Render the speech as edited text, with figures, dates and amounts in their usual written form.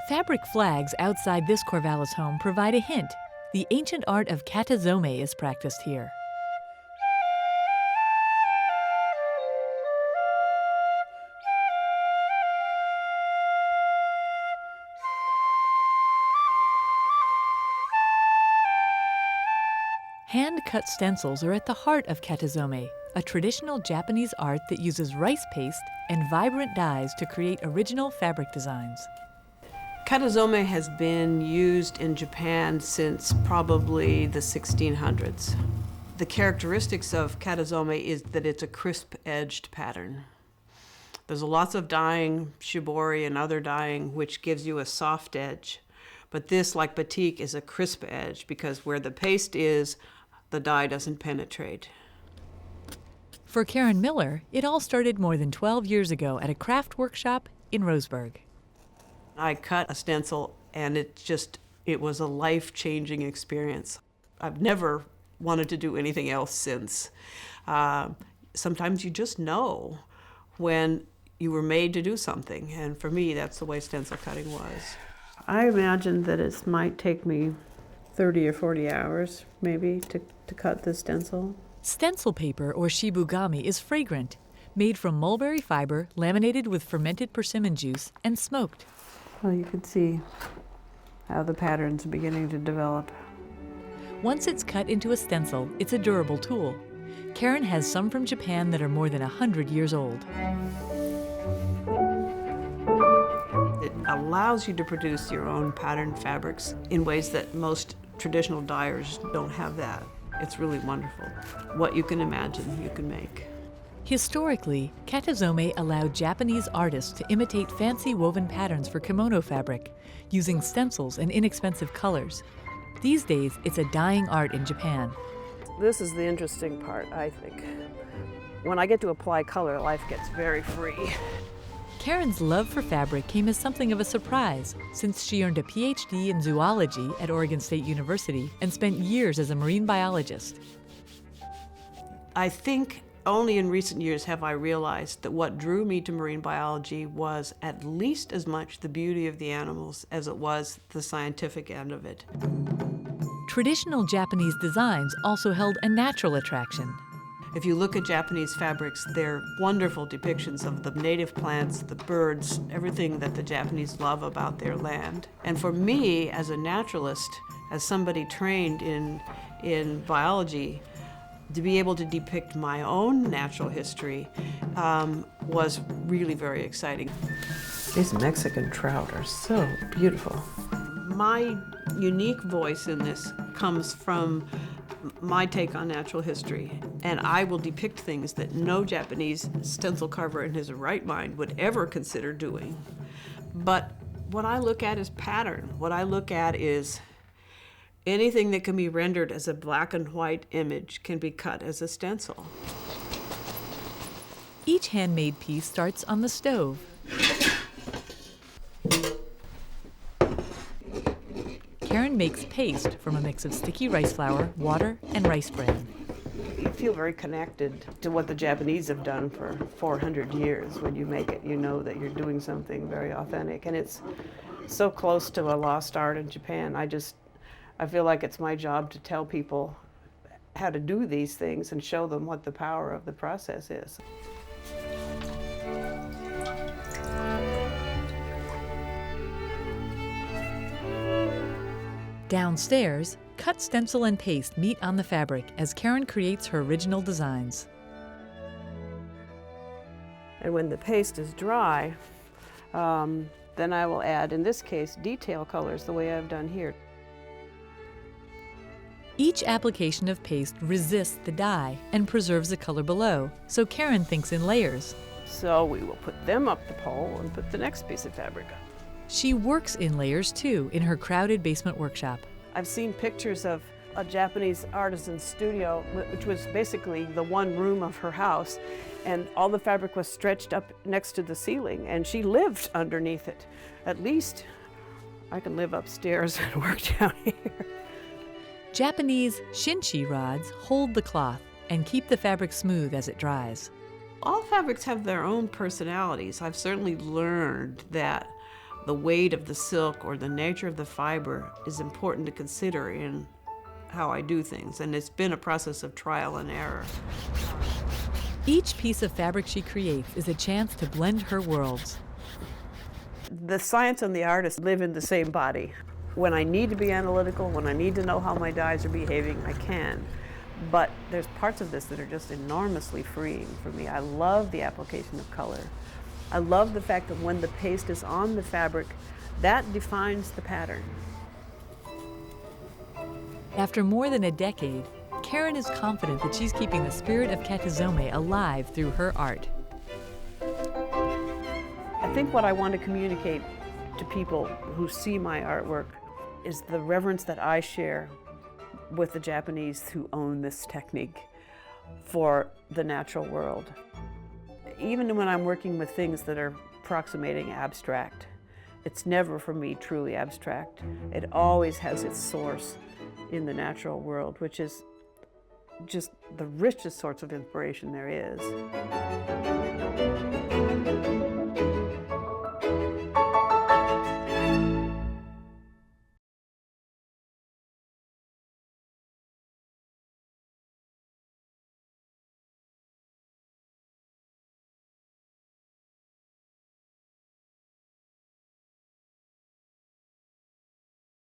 Fabric flags outside this Corvallis home provide a hint. The ancient art of Katazome is practiced here. Hand-cut stencils are at the heart of Katazome, a traditional Japanese art that uses rice paste and vibrant dyes to create original fabric designs. Katazome has been used in Japan since probably the 1600s. The characteristics of Katazome is that it's a crisp-edged pattern. There's lots of dyeing, shibori and other dyeing, which gives you a soft edge. But this, like batik, is a crisp edge because where the paste is, the dye doesn't penetrate. For Karen Miller, it all started more than 12 years ago at a craft workshop in Roseburg. I cut a stencil and it was a life-changing experience. I've never wanted to do anything else since. Sometimes you just know when you were made to do something, and for me, that's the way stencil cutting was. I imagine that it might take me 30 or 40 hours, maybe, to cut this stencil. Stencil paper, or shibugami, is fragrant, made from mulberry fiber, laminated with fermented persimmon juice, and smoked. Well, you can see how the pattern's beginning to develop. Once it's cut into a stencil, it's a durable tool. Karen has some from Japan that are more than 100 years old. It allows you to produce your own patterned fabrics in ways that most traditional dyers don't have that. It's really wonderful. What you can imagine, you can make. Historically, Katazome allowed Japanese artists to imitate fancy woven patterns for kimono fabric, using stencils and inexpensive colors. These days, it's a dying art in Japan. This is the interesting part, I think. When I get to apply color, life gets very free. Karen's love for fabric came as something of a surprise, since she earned a PhD in zoology at Oregon State University and spent years as a marine biologist. I think only in recent years have I realized that what drew me to marine biology was at least as much the beauty of the animals as it was the scientific end of it. Traditional Japanese designs also held a natural attraction. If you look at Japanese fabrics, they're wonderful depictions of the native plants, the birds, everything that the Japanese love about their land. And for me, as a naturalist, as somebody trained in biology, to be able to depict my own natural history was really very exciting. These Mexican trout are so beautiful. My unique voice in this comes from my take on natural history, and I will depict things that no Japanese stencil carver in his right mind would ever consider doing. But what I look at is pattern. What I look at is anything that can be rendered as a black and white image can be cut as a stencil. Each handmade piece starts on the stove. Karen makes paste from a mix of sticky rice flour, water, and rice bran. You feel very connected to what the Japanese have done for 400 years. When you make it, you know that you're doing something very authentic. And it's so close to a lost art in Japan. I feel like it's my job to tell people how to do these things and show them what the power of the process is. Downstairs, cut stencil and paste meet on the fabric as Karen creates her original designs. And when the paste is dry, then I will add, in this case, detail colors the way I've done here. Each application of paste resists the dye and preserves the color below, so Karen thinks in layers. So we will put them up the pole and put the next piece of fabric up. She works in layers too in her crowded basement workshop. I've seen pictures of a Japanese artisan's studio, which was basically the one room of her house, and all the fabric was stretched up next to the ceiling, and she lived underneath it. At least I can live upstairs and work down here. Japanese shinchi rods hold the cloth and keep the fabric smooth as it dries. All fabrics have their own personalities. I've certainly learned that the weight of the silk or the nature of the fiber is important to consider in how I do things, and it's been a process of trial and error. Each piece of fabric she creates is a chance to blend her worlds. The science and the artist live in the same body. When I need to be analytical, when I need to know how my dyes are behaving, I can. But there's parts of this that are just enormously freeing for me. I love the application of color. I love the fact that when the paste is on the fabric, that defines the pattern. After more than a decade, Karen is confident that she's keeping the spirit of Katazome alive through her art. I think what I want to communicate to people who see my artwork is the reverence that I share with the Japanese who own this technique for the natural world. Even when I'm working with things that are approximating abstract, it's never for me truly abstract. It always has its source in the natural world, which is just the richest source of inspiration there is.